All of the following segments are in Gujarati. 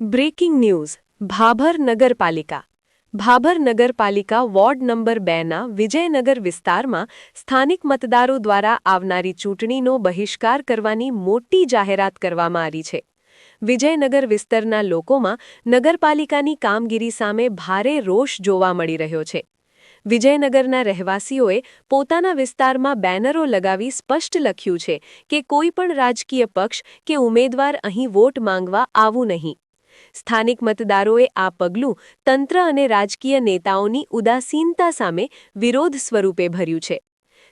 બ્રેકિંગ ન્યૂઝ ભાભર નગરપાલિકા ભાભર નગરપાલિકા વોર્ડ નંબર 2ના વિજયનગર વિસ્તારમાં સ્થાનિક મતદારો દ્વારા આવનારી ચૂંટણીનો બહિષ્કાર કરવાની મોટી જાહેરાત કરવામાં આવી છે। વિજયનગર વિસ્તારના લોકોમાં નગરપાલિકાની કામગીરી સામે ભારે રોષ જોવા મળી રહ્યો છે। વિજયનગરના રહેવાસીઓએ પોતાના વિસ્તારમાં બેનરો લગાવી સ્પષ્ટ લખ્યું છે કે કોઈ પણ રાજકીય પક્ષ કે ઉમેદવાર અહીં વોટ માંગવા આવવું નહીં। સ્થાનિક મતદારોએ આ પગલું તંત્ર અને રાજકીય નેતાઓની ઉદાસીનતા સામે વિરોધ સ્વરૂપે ભર્યું છે।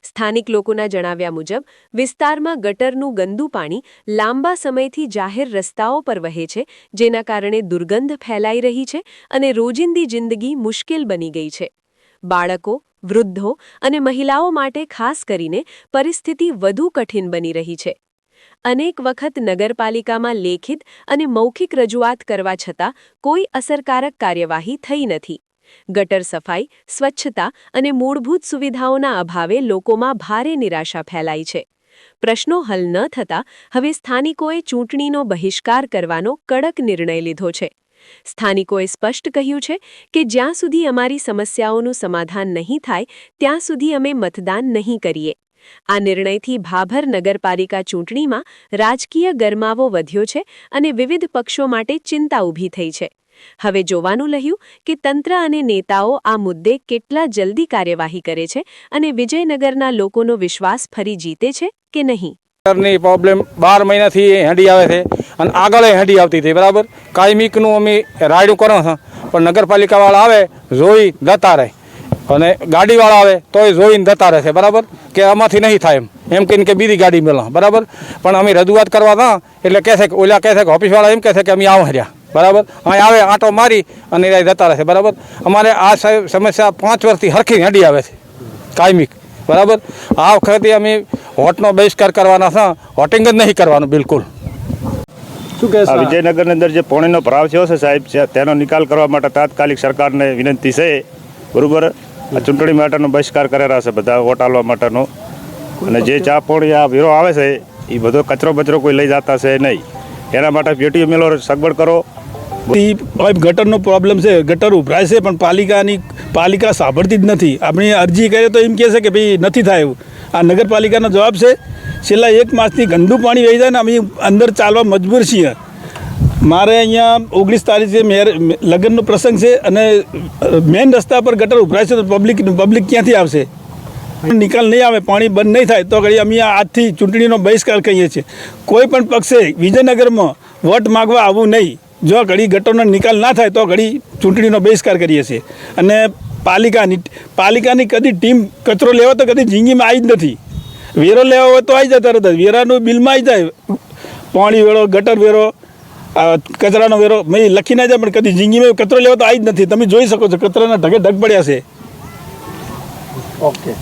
સ્થાનિક લોકોના જણાવ્યા મુજબ વિસ્તારમાં ગટરનું ગંદુ પાણી લાંબા સમયથી જાહેર રસ્તાઓ પર વહે છે, જેના કારણે દુર્ગંધ ફેલાઈ રહી છે અને રોજિંદી જિંદગી મુશ્કેલ બની ગઈ છે। બાળકો, વૃદ્ધો અને મહિલાઓ માટે ખાસ કરીને પરિસ્થિતિ વધુ કઠિન બની રહી છે। અનેક વખત નગરપાલિકામાં લેખિત અને મૌખિક રજૂઆત કરવા છતાં કોઈ અસરકારક કાર્યવાહી થઈ નથી। ગટર સફાઈ, સ્વચ્છતા અને મૂળભૂત સુવિધાઓના અભાવે લોકોમાં ભારે નિરાશા ફેલાઈ છે। પ્રશ્નો હલ ન થતાં હવે સ્થાનિકોએ ચૂંટણીનો બહિષ્કાર કરવાનો કડક નિર્ણય લીધો છે। સ્થાનિકોએ સ્પષ્ટ કહ્યું છે કે જ્યાં સુધી અમારી સમસ્યાઓનું સમાધાન નહીં થાય ત્યાં સુધી અમે મતદાન નહીં કરીએ। આ નિર્ણયથી ભાભર નગરપાલિકા ચૂંટણીમાં રાજકીય ગરમાવો વધ્યો છે અને વિવિધ પક્ષો માટે ચિંતા ઊભી થઈ છે। હવે જોવાનું રહ્યું કે તંત્ર અને નેતાઓ આ મુદ્દે કેટલા જલ્દી કાર્યવાહી કરે છે અને વિજયનગરના લોકોનો વિશ્વાસ ફરી જીતે છે કે નહીં। પ્રોબ્લેમ 12 મહિનાથી હેડી આવે છે અને આગળ હેડી આવતી હતી, બરાબર। કાયમિકનું અમે રાયડું કરો છો, પણ નગરપાલિકાવાળા આવે જોઈ જતા રહે અને ગાડીવાળા આવે તોય જોઈને જતા રહે છે, બરાબર। કે આમાંથી નહીં થાય એમ કહીને કે બીજી ગાડી મેળા, બરાબર। પણ અમે રજૂઆત કરવા ના એટલે કહે છે કે ઓલા કહે છે કે ઓફિસવાળા એમ કહે છે કે અમે આવું હર્યા, બરાબર। અહીં આવે આંટો મારી અને જતા રહે છે, બરાબર। અમારે આ સમસ્યા 5 વર્ષથી હરખી હેડી આવે છે કાયમિક, બરાબર। આ વખતે અમે વોટનો બહિષ્કાર કરવાના છે, વોટિંગ જ નહીં કરવાનું બિલકુલ। શું કહે વિજયનગરની અંદર જે પાણીનો ભરાવ થયો છે સાહેબ, તેનો નિકાલ કરવા માટે તાત્કાલિક સરકારને વિનંતી છે, બરાબર। આ ચૂંટણી માટેનો બહિષ્કાર કરેલા છે બધા વોટ આલવા માટેનો, અને જે ચા પાણી આ વેરો આવે છે એ બધો કચરો બચરો કોઈ લઈ જતા છે નહીં, એના માટે પેટીઓ મેલો સગવડ કરો। ગટરનો પ્રોબ્લેમ છે, ગટર ઉભરાય છે પણ પાલિકા સાંભળતી જ નથી। આપણી અરજી કરીએ તો એમ કહે છે કે ભાઈ નથી થાય એવું। આ નગરપાલિકાનો જવાબ છે છેલ્લા 1 માસથી ગંદુ પાણી વહી જાય ને અમે અંદર ચાલવા મજબૂર છીએ। મારે અહીંયા 19 તારીખે લગ્નનો પ્રસંગ છે અને મેઇન રસ્તા પર ગટર ઉભરાય છે તો પબ્લિક ક્યાંથી આવશે? નિકાલ નહીં આવે, પાણી બંધ નહીં થાય તો ઘડી અમે આજથી ચૂંટણીનો બહિષ્કાર કહીએ છીએ। કોઈ પણ પક્ષે વિજયનગરમાં વોટ માગવા આવવું નહીં। જો ઘડી ગટરનો નિકાલ ના થાય તો ઘડી ચૂંટણીનો બહિષ્કાર કરીએ છીએ। અને પાલિકાની કદી ટીમ કચરો લેવો તો કદી જિંદગીમાં આવી જ નથી। વેરો લેવા હોય તો આવી જતા રહેતા, વેરાનું બિલમાં આવી જાય, પાણી વેરો, ગટર વેરો, કચરાનો વેરો મેં લખી ના જાય, પણ કદી જિંદગીમાં કચરો લેવો તો આવી જ નથી। તમે જોઈ શકો છો કચરાના ઢગે ઢગ પડ્યા છે। ઓકે।